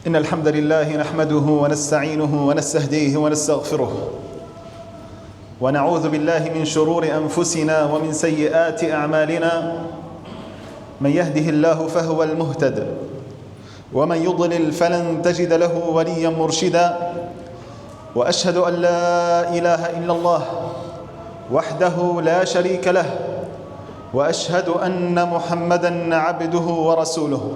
إن الحمد لله نحمده ونستعينه ونستهديه ونستغفره ونعوذ بالله من شرور أنفسنا ومن سيئات أعمالنا. من يهده الله فهو المهتد ومن يضلل فلن تجد له وليا مرشدا. وأشهد أن لا إله إلا الله وحده لا شريك له، وأشهد أن محمدًا عبده ورسوله.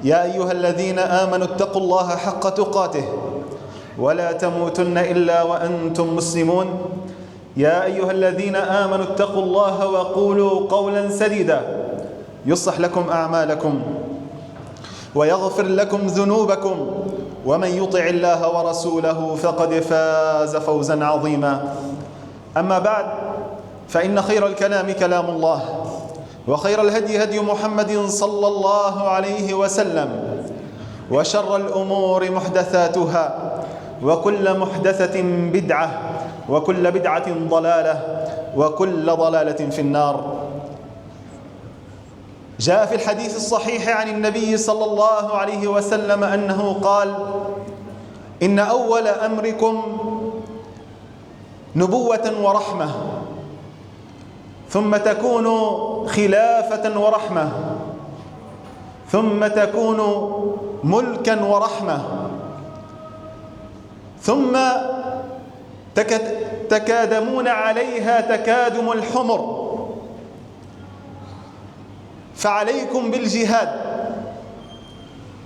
يا أيها الذين آمنوا اتقوا الله حق تقاته ولا تموتن إلا وأنتم مسلمون. يا أيها الذين آمنوا اتقوا الله وقولوا قولا سديدا يصلح لكم أعمالكم ويغفر لكم ذنوبكم، ومن يطع الله ورسوله فقد فاز فوزا عظيما. أما بعد، فإن خير الكلام كلام الله، وخير الهدي هدي محمد صلى الله عليه وسلم، وشر الأمور محدثاتها، وكل محدثة بدعة، وكل بدعة ضلالة، وكل ضلالة في النار. جاء في الحديث الصحيح عن النبي صلى الله عليه وسلم أنه قال: إن أول أمركم نبوة ورحمة، ثم تكون خلافة ورحمة، ثم تكون ملكا ورحمة، ثم تكادمون عليها تكادم الحمر. فعليكم بالجهاد،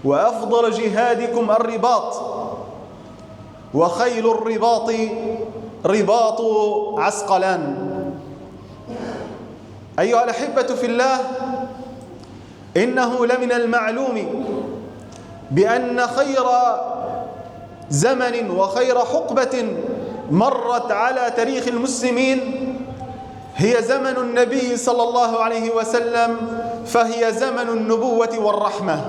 وأفضل جهادكم الرباط، وخير الرباط رباط عسقلان. أيها الأحبة في الله، إنه لمن المعلوم بأن خير زمن وخير حقبة مرت على تاريخ المسلمين هي زمن النبي صلى الله عليه وسلم، فهي زمن النبوة والرحمة.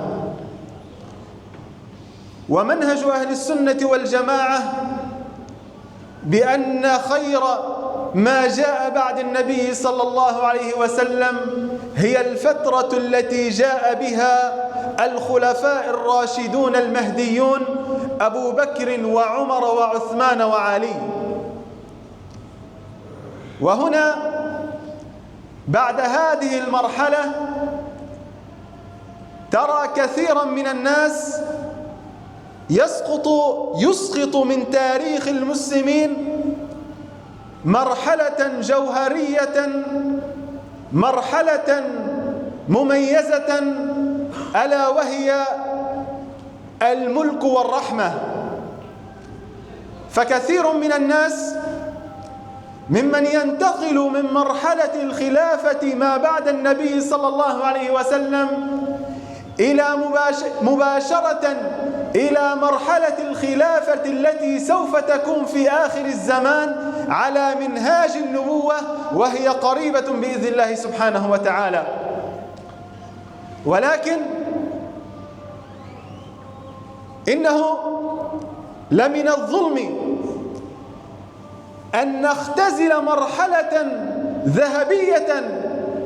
ومنهج أهل السنة والجماعة بأن خير ما جاء بعد النبي صلى الله عليه وسلم هي الفترة التي جاء بها الخلفاء الراشدون المهديون أبو بكر وعمر وعثمان وعلي. وهنا بعد هذه المرحلة ترى كثيرا من الناس يسقط من تاريخ المسلمين مرحلة جوهرية، مرحلة مميزة، ألا وهي الملك والرحمة. فكثير من الناس ممن ينتقل من مرحلة الخلافة ما بعد النبي صلى الله عليه وسلم إلى مباشرة إلى مرحلة الخلافة التي سوف تكون في آخر الزمان على منهاج النبوة، وهي قريبة بإذن الله سبحانه وتعالى. ولكن إنه لمن الظلم أن نختزل مرحلة ذهبية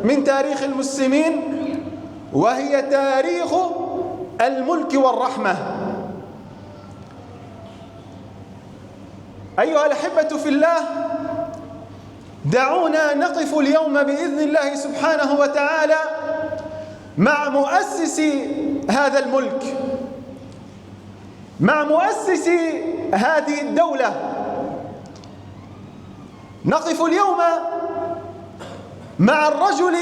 من تاريخ المسلمين، وهي تاريخ الملك والرحمة. أيها الأحبة في الله، دعونا نقف اليوم بإذن الله سبحانه وتعالى مع مؤسس هذا الملك، مع مؤسس هذه الدولة. نقف اليوم مع الرجل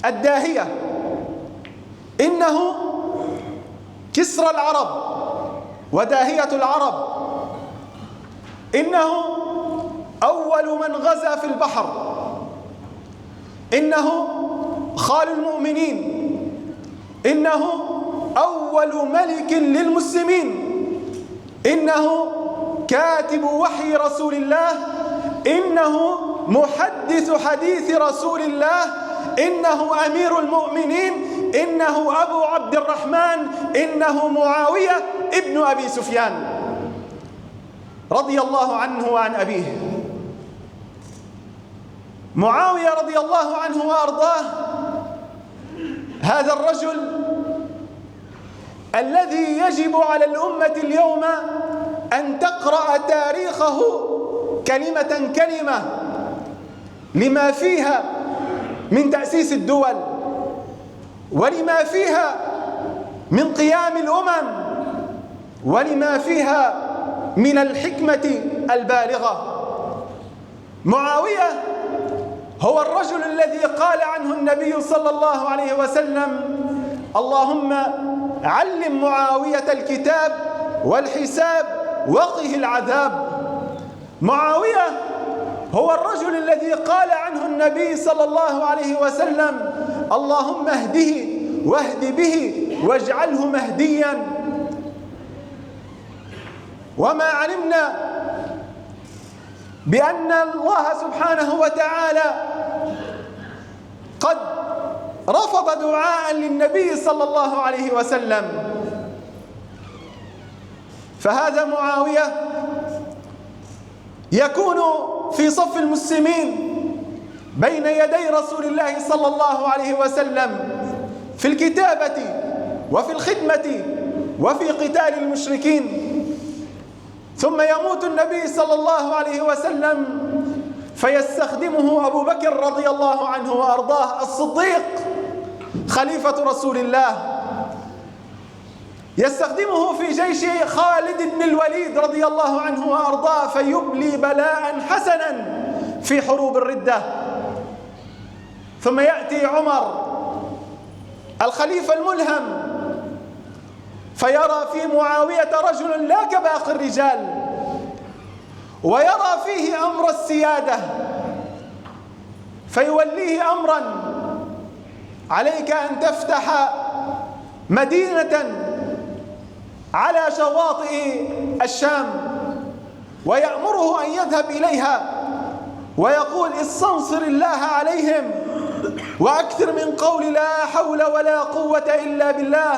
الداهية، إنه كسرى العرب وداهية العرب، إنه أول من غزا في البحر، إنه خال المؤمنين، إنه أول ملك للمسلمين، إنه كاتب وحي رسول الله، إنه محدث حديث رسول الله، إنه أمير المؤمنين، إنه أبو عبد الرحمن، إنه معاوية ابن أبي سفيان رضي الله عنه وعن أبيه. معاوية رضي الله عنه وأرضاه، هذا الرجل الذي يجب على الأمة اليوم أن تقرأ تاريخه كلمة كلمة، لما فيها من تأسيس الدول، ولما فيها من قيام الأمم، ولما فيها من الحكمة البالغة. معاوية هو الرجل الذي قال عنه النبي صلى الله عليه وسلم: اللهم علم معاوية الكتاب والحساب وقه العذاب. معاوية هو الرجل الذي قال عنه النبي صلى الله عليه وسلم: اللهم اهده واهد به واجعله مهديا. وما علمنا بأن الله سبحانه وتعالى قد رفض دعاء للنبي صلى الله عليه وسلم. فهذا معاوية يكون في صف المسلمين بين يدي رسول الله صلى الله عليه وسلم في الكتابة وفي الخدمة وفي قتال المشركين. ثم يموت النبي صلى الله عليه وسلم فيستخدمه أبو بكر رضي الله عنه وأرضاه الصديق خليفة رسول الله، يستخدمه في جيش خالد بن الوليد رضي الله عنه وأرضاه فيبلي بلاء حسنا في حروب الردة. ثم يأتي عمر الخليفة الملهم فيرى في معاوية رجلا لا كباقي الرجال، ويرى فيه أمر السيادة، فيوليه أمرا: عليك أن تفتح مدينة على شواطئ الشام، ويأمره أن يذهب إليها ويقول: استنصر الله عليهم وأكثر من قول لا حول ولا قوة إلا بالله،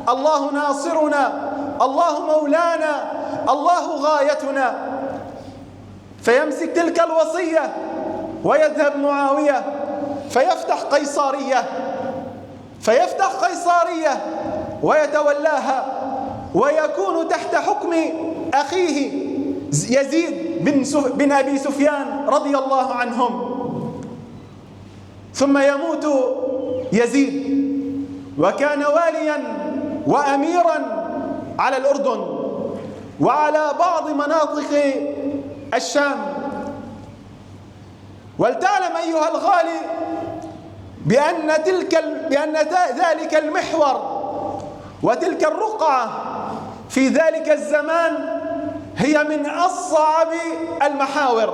الله ناصرنا، الله مولانا، الله غايتنا. فيمسك تلك الوصية ويذهب معاوية فيفتح قيصارية ويتولاها، ويكون تحت حكم أخيه يزيد بن أبي سفيان رضي الله عنهم. ثم يموت يزيد وكان واليا وأميرا على الأردن وعلى بعض مناطق الشام. ولتعلم أيها الغالي بأن ذلك المحور وتلك الرقعة في ذلك الزمان هي من أصعب المحاور،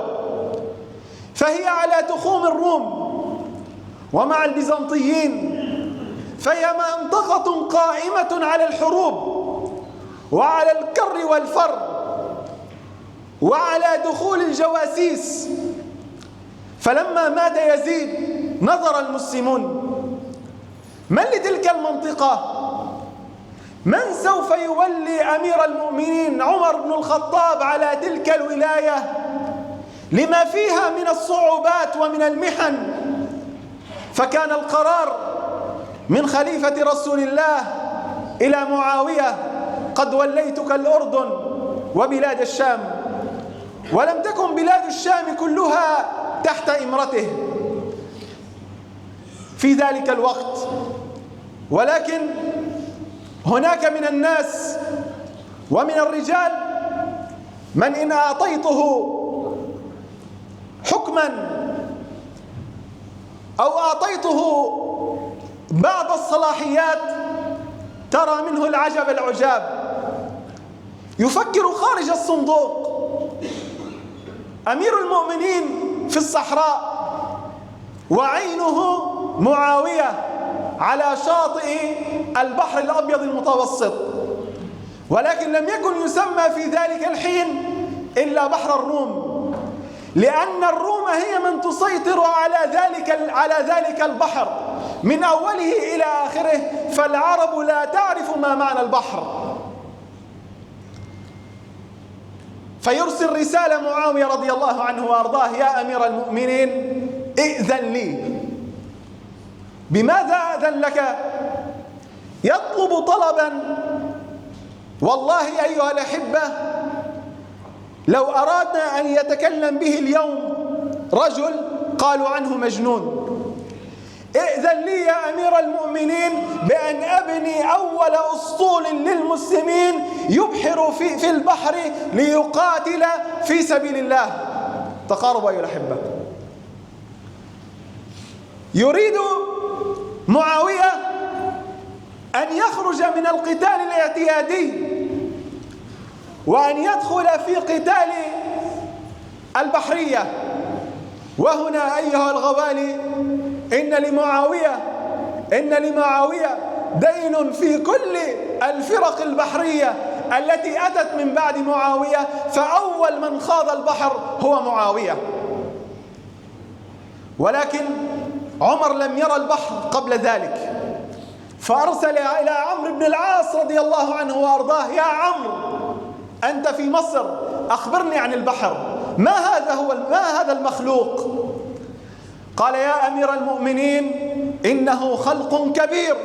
فهي على تخوم الروم ومع البيزنطيين، فهي منطقة قائمة على الحروب وعلى الكر والفر وعلى دخول الجواسيس. فلما مات يزيد نظر المسلمون: من لتلك المنطقة؟ من سوف يولي أمير المؤمنين عمر بن الخطاب على تلك الولاية لما فيها من الصعوبات ومن المحن؟ فكان القرار من خليفة رسول الله إلى معاوية: قد وليتك الأردن وبلاد الشام. ولم تكن بلاد الشام كلها تحت إمرته في ذلك الوقت، ولكن هناك من الناس ومن الرجال من إن أعطيته حكما أو أعطيته بعض الصلاحيات ترى منه العجب العجاب، يفكر خارج الصندوق. أمير المؤمنين في الصحراء وعينه معاوية على شاطئ البحر الأبيض المتوسط، ولكن لم يكن يسمى في ذلك الحين إلا بحر الروم، لأن الروم هي من تسيطر على ذلك البحر من أوله إلى آخره، فالعرب لا تعرف ما معنى البحر. فيرسل رسالة معاوية رضي الله عنه وأرضاه: يا أمير المؤمنين ائذن لي. بماذا أذن لك؟ يطلب طلبا والله أيها الأحبة لو أرادنا أن يتكلم به اليوم رجل قالوا عنه مجنون. ائذن لي يا أمير المؤمنين بأن أبني أول أسطول للمسلمين يبحر في البحر ليقاتل في سبيل الله. تقاربوا أيها الأحبة. يريد معاوية أن يخرج من القتال الاعتيادي وأن يدخل في قتال البحرية. وهنا أيها الغوالي إن لمعاوية دين في كل الفرق البحرية التي أتت من بعد معاوية، فأول من خاض البحر هو معاوية. ولكن عمر لم يرى البحر قبل ذلك، فأرسل إلى عمرو بن العاص رضي الله عنه وأرضاه: يا عمرو أنت في مصر، أخبرني عن البحر، ما هذا المخلوق؟ قال: يا أمير المؤمنين إنه خلق كبير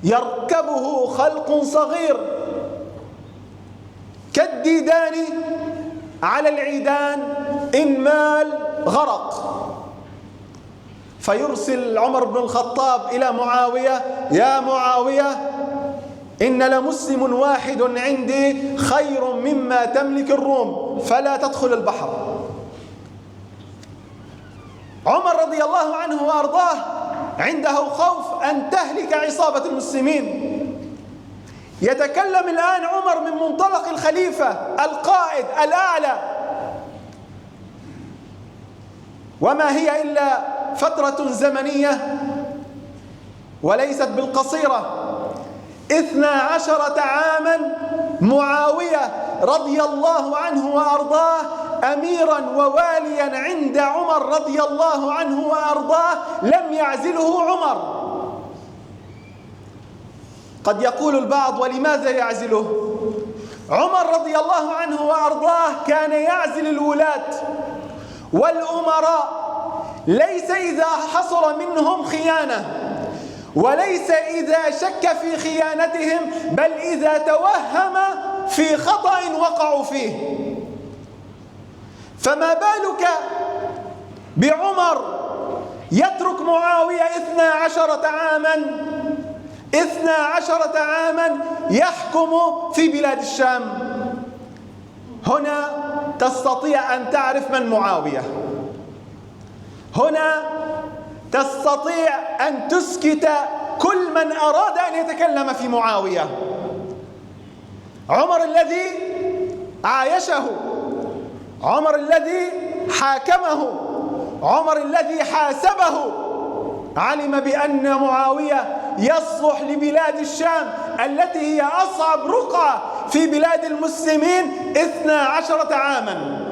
يركبه خلق صغير كالديدان على العيدان إن مال غرق. فيرسل عمر بن الخطاب إلى معاوية: يا معاوية إن لمسلم واحد عندي خير مما تملك الروم، فلا تدخل البحر. عمر رضي الله عنه وأرضاه عنده خوف أن تهلك عصابة المسلمين. يتكلم الآن عمر من منطلق الخليفة القائد الأعلى، وما هي إلا فترة زمنية وليست بالقصيرة. 12 عاما معاوية رضي الله عنه وأرضاه أميرا وواليا عند عمر رضي الله عنه وأرضاه، لم يعزله عمر. قد يقول البعض: ولماذا يعزله؟ عمر رضي الله عنه وأرضاه كان يعزل الولاة والأمراء ليس إذا حصل منهم خيانة، وليس إذا شك في خيانتهم، بل إذا توهم في خطأ وقعوا فيه. فما بالك بعمر يترك معاوية 12 عاما يحكم في بلاد الشام. هنا تستطيع أن تعرف من معاوية، هنا تستطيع أن تسكت كل من أراد أن يتكلم في معاوية. عمر الذي عايشه، عمر الذي حاكمه، عمر الذي حاسبه، علم بأن معاوية يصلح لبلاد الشام التي هي أصعب رقعة في بلاد المسلمين 12 عاما.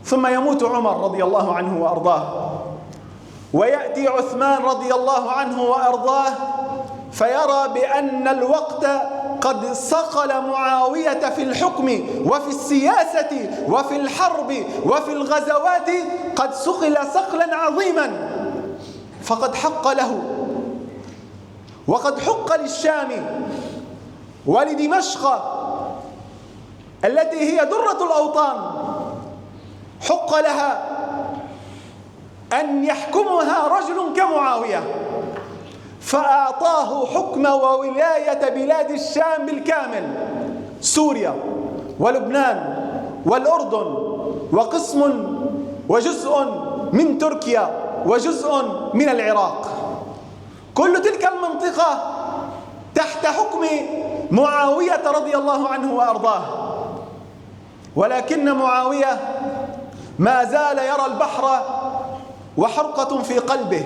ثم يموت عمر رضي الله عنه وأرضاه، ويأتي عثمان رضي الله عنه وأرضاه، فيرى بأن الوقت قد صقل معاوية في الحكم وفي السياسة وفي الحرب وفي الغزوات، قد صقل صقلا عظيما، فقد حق له وقد حق للشام ولدمشق التي هي درة الأوطان، حق لها أن يحكمها رجل كمعاوية، فأعطاه حكم وولاية بلاد الشام بالكامل، سوريا ولبنان والأردن وقسم وجزء من تركيا وجزء من العراق. كل تلك المنطقة تحت حكم معاوية رضي الله عنه وأرضاه. ولكن معاوية ما زال يرى البحر وحرقة في قلبه،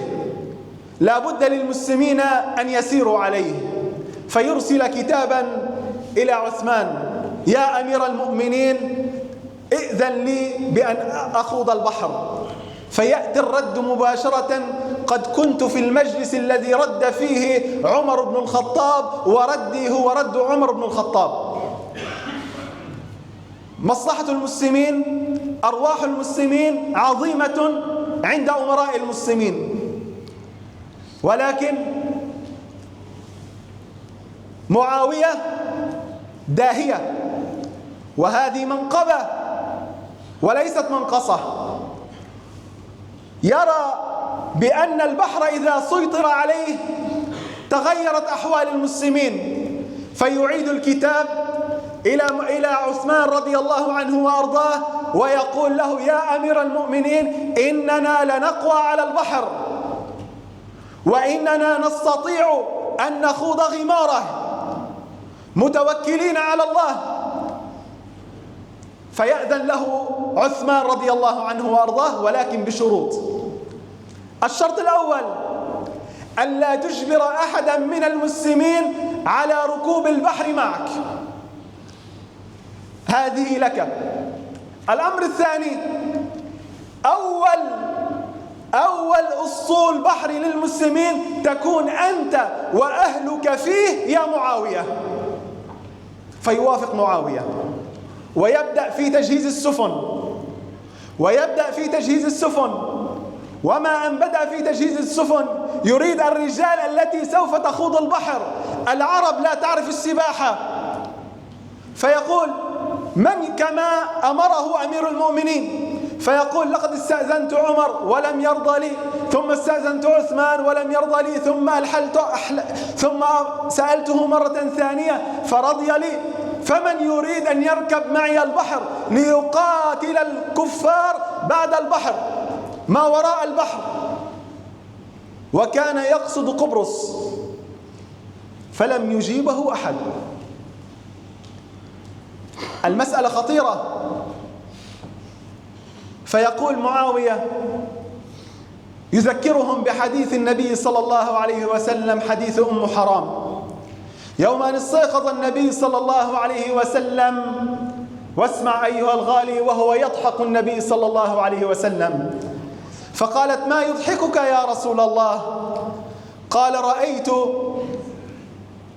لا بد للمسلمين أن يسيروا عليه، فيرسل كتابا إلى عثمان: يا أمير المؤمنين ائذن لي بأن أخوض البحر. فيأتي الرد مباشرة: قد كنت في المجلس الذي رد فيه عمر بن الخطاب، وردي هو رد عمر بن الخطاب. مصلحة المسلمين، أرواح المسلمين عظيمة عند أمراء المسلمين، ولكن معاوية داهية، وهذه منقبة وليست منقصة. يرى بأن البحر إذا سيطر عليه تغيرت أحوال المسلمين، فيعيد الكتاب إلى عثمان رضي الله عنه وأرضاه، ويقول له: يا أمير المؤمنين، إننا لنقوى على البحر، وإننا نستطيع أن نخوض غماره متوكلين على الله. فيأذن له عثمان رضي الله عنه وأرضاه، ولكن بشروط. الشرط الأول: ألا تجبر أحدا من المسلمين على ركوب البحر معك، هذه لك. الأمر الثاني: أول أسطول بحر للمسلمين تكون أنت وأهلك فيه يا معاوية. فيوافق معاوية ويبدأ في تجهيز السفن. وما أن بدأ في تجهيز السفن يريد الرجال التي سوف تخوض البحر. العرب لا تعرف السباحة، فيقول: من كما أمره أمير المؤمنين؟ فيقول: لقد استأذنت عمر ولم يرضى لي، ثم استأذنت عثمان ولم يرضى لي، ثم سألته مرة ثانية فرضي لي. فمن يريد أن يركب معي البحر ليقاتل الكفار بعد البحر ما وراء البحر؟ وكان يقصد قبرص، فلم يجيبه أحد. المسألة خطيرة. فيقول معاوية يذكرهم بحديث النبي صلى الله عليه وسلم، حديث أم حرام: يوم أن استيقظ النبي صلى الله عليه وسلم، واسمع أيها الغالي، وهو يضحك النبي صلى الله عليه وسلم، فقالت: ما يضحكك يا رسول الله؟ قال: رأيت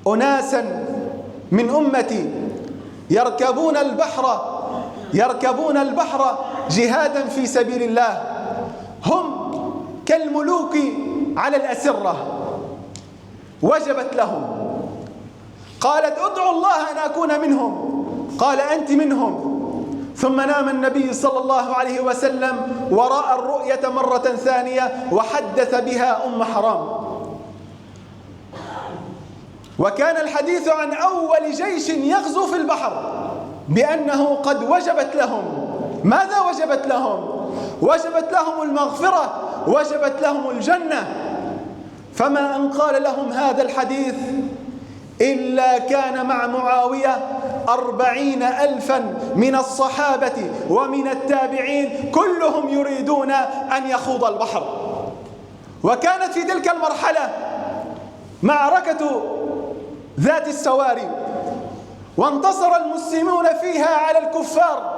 أناسا من أمتي يركبون البحر جهادا في سبيل الله، هم كالملوك على الأسرة، وجبت لهم. قالت: ادعوا الله أن أكون منهم. قال: أنت منهم. ثم نام النبي صلى الله عليه وسلم ورأى الرؤية مرة ثانية، وحدث بها أم حرام. وكان الحديث عن أول جيش يغزو في البحر بأنه قد وجبت لهم. ماذا وجبت لهم؟ وجبت لهم المغفرة، وجبت لهم الجنة. فما أن قال لهم هذا الحديث إلا كان مع معاوية 40,000 من الصحابة ومن التابعين، كلهم يريدون أن يخوض البحر. وكانت في تلك المرحلة معركة ذات السواري، وانتصر المسلمون فيها على الكفار،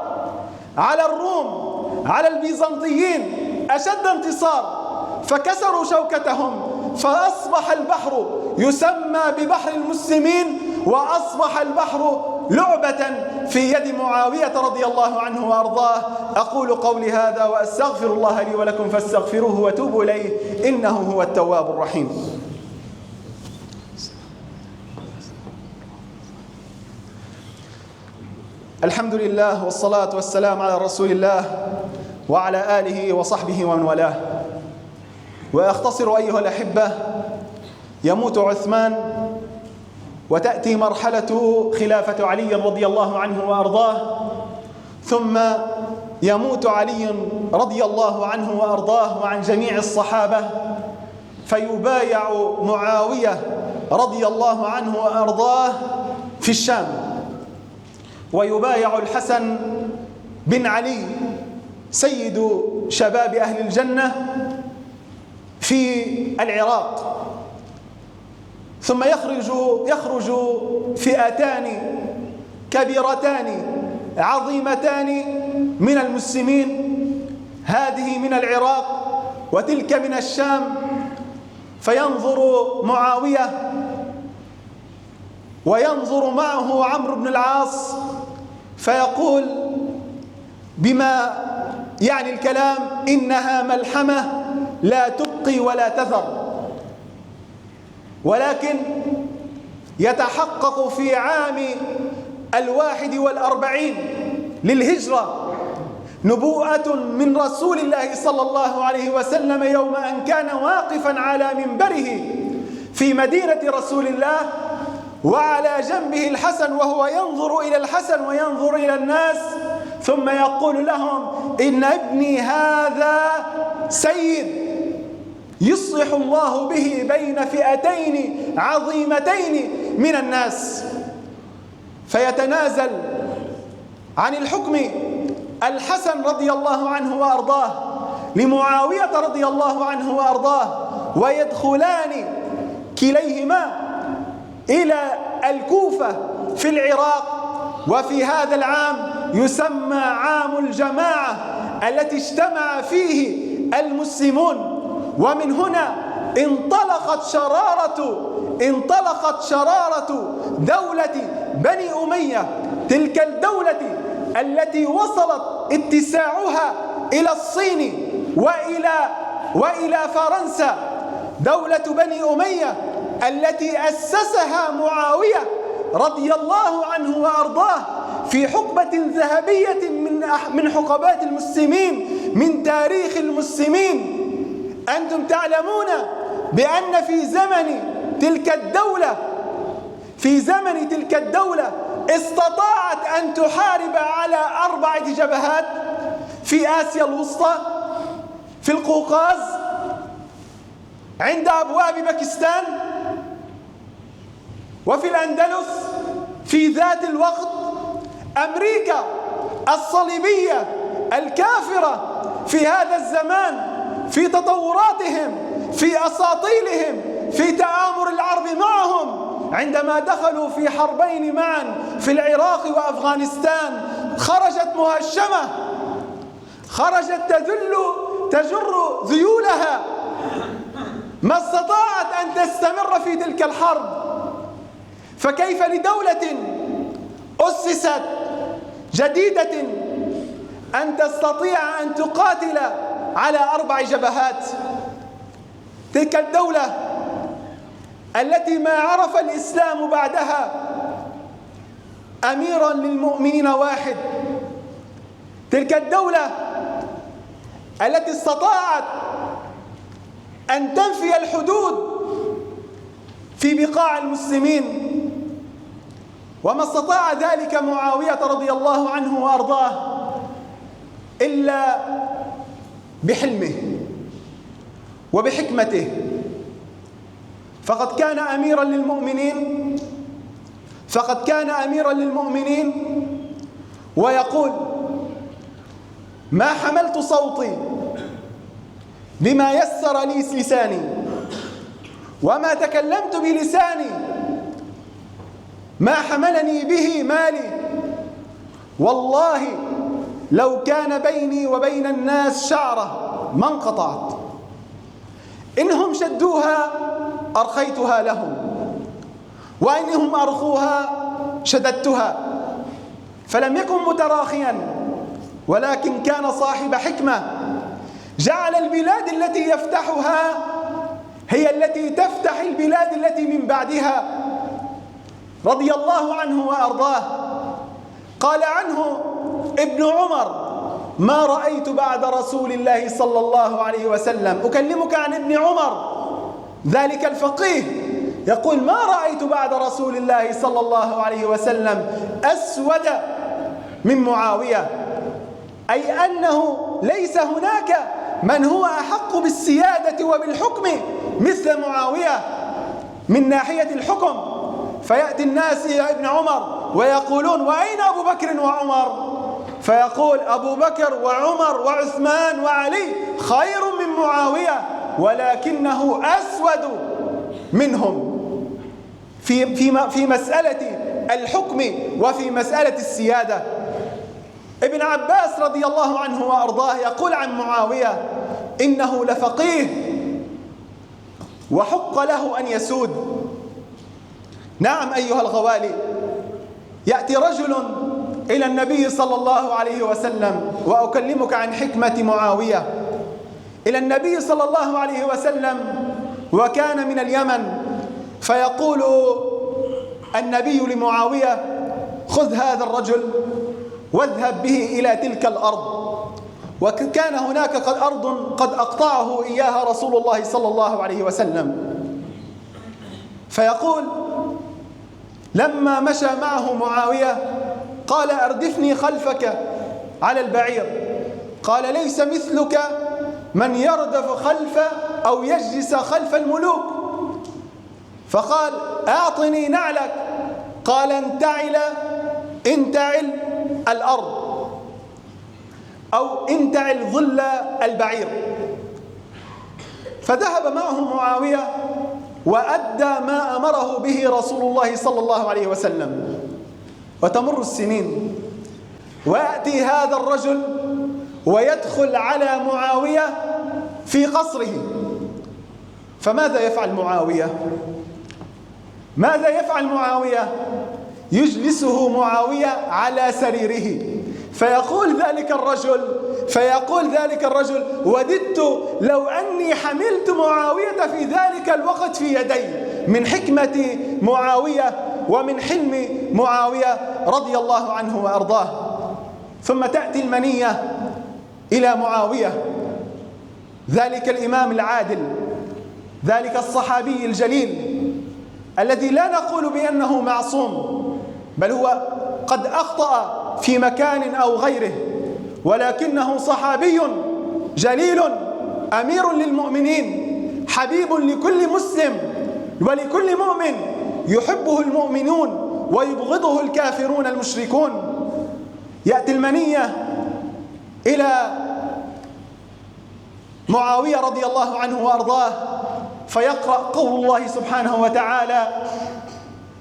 على الروم، على البيزنطيين أشد انتصار، فكسروا شوكتهم، فأصبح البحر يسمى ببحر المسلمين، وأصبح البحر لعبة في يد معاوية رضي الله عنه وأرضاه. أقول قولي هذا وأستغفر الله لي ولكم فاستغفروه وتوبوا إليه، إنه هو التواب الرحيم. الحمد لله والصلاة والسلام على رسول الله وعلى آله وصحبه ومن والاه. وأختصر أيها الأحبة: يموت عثمان، وتأتي مرحلة خلافة علي رضي الله عنه وأرضاه، ثم يموت علي رضي الله عنه وأرضاه وعن جميع الصحابة، فيبايع معاوية رضي الله عنه وأرضاه في الشام، ويبايع الحسن بن علي سيد شباب أهل الجنة في العراق. ثم يخرج فئتان كبيرتان عظيمتان من المسلمين، هذه من العراق وتلك من الشام. فينظر معاوية وينظر معه عمرو بن العاص، فيقول بما يعني الكلام: إنها ملحمة لا تبقي ولا تذر. ولكن يتحقق في عام 41 للهجرة نبوءة من رسول الله صلى الله عليه وسلم يوم أن كان واقفا على منبره في مدينة رسول الله، وعلى جنبه الحسن وهو ينظر إلى الحسن وينظر إلى الناس، ثم يقول لهم: إن ابني هذا سيد يصلح الله به بين فئتين عظيمتين من الناس. فيتنازل عن الحكم الحسن رضي الله عنه وأرضاه لمعاوية رضي الله عنه وأرضاه، ويدخلان كليهما إلى الكوفة في العراق. وفي هذا العام يسمى عام الجماعة التي اجتمع فيه المسلمون. ومن هنا انطلقت شرارة دولة بني أمية، تلك الدولة التي وصلت اتساعها إلى الصين وإلى فرنسا. دولة بني أمية التي أسسها معاوية رضي الله عنه وأرضاه في حقبة ذهبية من حقبات المسلمين، من تاريخ المسلمين. أنتم تعلمون بأن في زمن تلك الدولة استطاعت أن تحارب على 4 جبهات: في آسيا الوسطى، في القوقاز، عند أبواب باكستان، وفي الأندلس. في ذات الوقت أمريكا الصليبية الكافرة في هذا الزمان، في تطوراتهم، في أساطيلهم، في تآمر العرب معهم، عندما دخلوا في حربين معا في العراق وأفغانستان، خرجت مهشمة، خرجت تجر ذيولها، ما استطاعت أن تستمر في تلك الحرب. فكيف لدولة أسست جديدة أن تستطيع أن تقاتل على 4 جبهات؟ تلك الدولة التي ما عرف الإسلام بعدها أميرا للمؤمنين واحد، تلك الدولة التي استطاعت أن تنفي الحدود في بقاع المسلمين، وما استطاع ذلك معاوية رضي الله عنه وأرضاه إلا بحلمه وبحكمته. فقد كان أميرا للمؤمنين ويقول: ما حملت صوتي بما يسر لي لساني، وما تكلمت بلساني ما حملني به مالي. والله لو كان بيني وبين الناس شعرة ما انقطعت، إنهم شدوها أرخيتها لهم، وإنهم أرخوها شددتها. فلم يكن متراخيا، ولكن كان صاحب حكمة، جعل البلاد التي يفتحها هي التي تفتح البلاد التي من بعدها رضي الله عنه وأرضاه. قال عنه ابن عمر: ما رأيت بعد رسول الله صلى الله عليه وسلم. أكلمك عن ابن عمر ذلك الفقيه، يقول: ما رأيت بعد رسول الله صلى الله عليه وسلم أسود من معاوية، أي أنه ليس هناك من هو أحق بالسيادة وبالحكم مثل معاوية من ناحية الحكم. فيأتي الناس إلى ابن عمر ويقولون: وأين أبو بكر وعمر؟ فيقول: أبو بكر وعمر وعثمان وعلي خير من معاوية، ولكنه أسود منهم في مسألة الحكم وفي مسألة السيادة. ابن عباس رضي الله عنه وأرضاه يقول عن معاوية: إنه لفقيه وحق له أن يسود. نعم أيها الغوالي، يأتي رجل إلى النبي صلى الله عليه وسلم، وأكلمك عن حكمة معاوية، إلى النبي صلى الله عليه وسلم وكان من اليمن، فيقول النبي لمعاوية: خذ هذا الرجل واذهب به إلى تلك الأرض. وكان هناك أرض قد أقطعه إياها رسول الله صلى الله عليه وسلم. فيقول: لما مشى معه معاوية قال: أردفني خلفك على البعير. قال: ليس مثلك من يردف خلف أو يجلس خلف الملوك. فقال: أعطني نعلك. قال: انتعل الأرض أو انتعل ظل البعير. فذهب معه معاوية وأدى ما أمره به رسول الله صلى الله عليه وسلم. وتمر السنين ويأتي هذا الرجل ويدخل على معاوية في قصره. فماذا يفعل معاوية؟ ماذا يفعل معاوية؟ يجلسه معاوية على سريره. فيقول ذلك الرجل: وددت لو أني حملت معاوية في ذلك الوقت في يدي، من حكمة معاوية ومن حلم معاوية رضي الله عنه وأرضاه. ثم تأتي المنية إلى معاوية، ذلك الإمام العادل، ذلك الصحابي الجليل الذي لا نقول بأنه معصوم، بل هو قد أخطأ في مكان أو غيره، ولكنه صحابي جليل أمير للمؤمنين، حبيب لكل مسلم ولكل مؤمن، يحبه المؤمنون ويبغضه الكافرون المشركون. يأتي المنية إلى معاوية رضي الله عنه وأرضاه فيقرأ قول الله سبحانه وتعالى: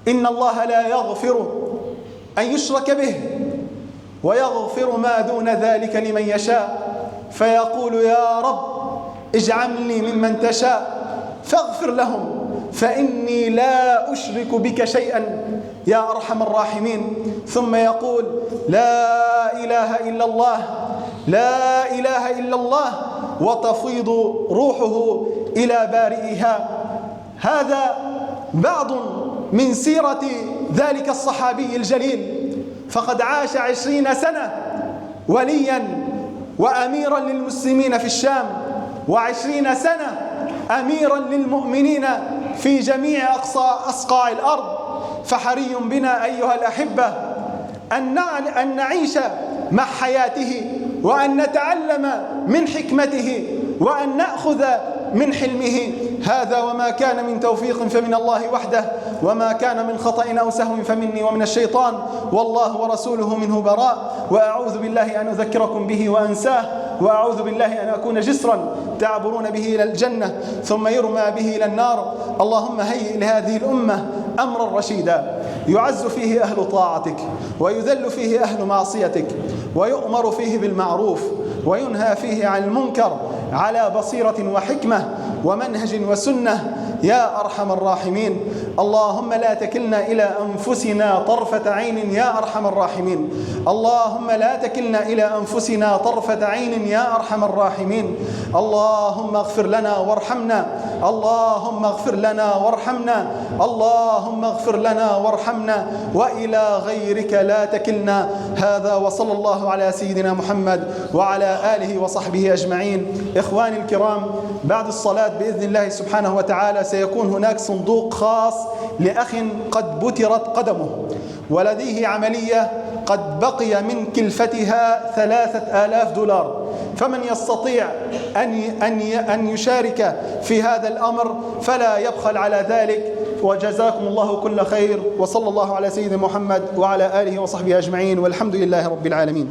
إن الله لا يغفر أن يشرك به ويغفر ما دون ذلك لمن يشاء. فيقول: يا رب اجعلني ممن تشاء فاغفر لهم فإني لا أشرك بك شيئا يا أرحم الراحمين. ثم يقول: لا إله إلا الله، لا إله إلا الله، وتفيض روحه إلى بارئها. هذا بعض من سيرة ذلك الصحابي الجليل، فقد عاش 20 سنة وليا وأميرا للمسلمين في الشام، و20 سنة أميرا للمؤمنين في جميع أصقاع الأرض. فحري بنا أيها الأحبة أن نعيش مع حياته، وأن نتعلم من حكمته، وأن نأخذ من حلمه. هذا وما كان من توفيق فمن الله وحده، وما كان من خطأ أو سهو فمني ومن الشيطان، والله ورسوله منه براء. وأعوذ بالله أن أذكركم به وأنساه، وأعوذ بالله أن أكون جسرا تعبرون به إلى الجنة ثم يرمى به إلى النار. اللهم هيئ لهذه الأمة أمرا رشيدا يعز فيه أهل طاعتك ويذل فيه أهل معصيتك، ويؤمر فيه بالمعروف وينهى فيه عن المنكر على بصيرة وحكمة ومنهج وسنة يا أرحم الراحمين. اللهم لا تكلنا إلى أنفسنا طرفة عين يا أرحم الراحمين. اللهم لا تكلنا إلى أنفسنا طرفة عين يا أرحم الراحمين. اللهم اغفر لنا وارحمنا، اللهم اغفر لنا وارحمنا، اللهم اغفر لنا وارحمنا، وإلى غيرك لا تكلنا. هذا وصلى الله على سيدنا محمد وعلى آله وصحبه أجمعين. إخواني الكرام، بعد الصلاة بإذن الله سبحانه وتعالى سيكون هناك صندوق خاص لأخ قد بترت قدمه ولديه عملية قد بقي من كلفتها 3000 دولار، فمن يستطيع أن يشارك في هذا الأمر فلا يبخل على ذلك. وجزاكم الله كل خير، وصلى الله على سيدنا محمد وعلى آله وصحبه أجمعين، والحمد لله رب العالمين.